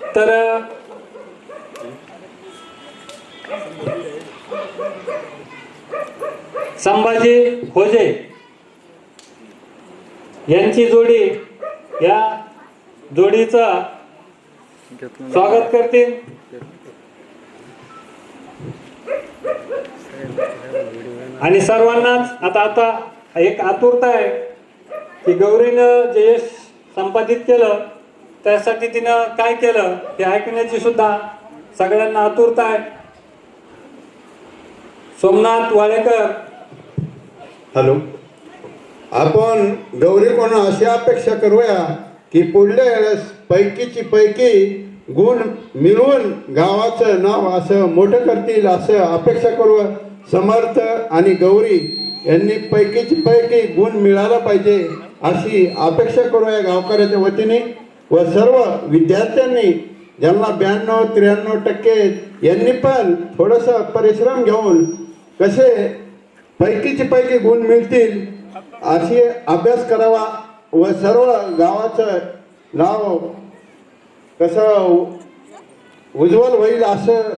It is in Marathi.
तर संभाजी खोजे यांची जोडी या जोडीचं स्वागत करतील। आणि सर्वांनाच आता एक आतुरता आहे की गौरीनं जे यश संपादित केलं त्यासाठी तिनं काय केलं हे ऐकण्याची सुद्धा सगळ्यांना आतुरता आहे। सोमनाथ वाळेकर, हॅलो, आपण गौरीकडून अशी अपेक्षा करूया की पुढल्या वेळेस पैकीची पैकी गुण मिळवून गावाचं नाव असं मोठं करतील असं अपेक्षा करू। समर्थ आणि गौरी यांनी पैकीची पैकी गुण मिळाला पाहिजे अशी अपेक्षा करूया गावकऱ्याच्या वतीने व सर्व विद्यार्थ्यांनी ज्यांना 92-93% यांनी पण थोडंसं परिश्रम घेऊन कसे पैकीची पैकी गुण मिळतील अशी अभ्यास करावा व सर्व गावाचं नाव कसं उज्ज्वल होईल असं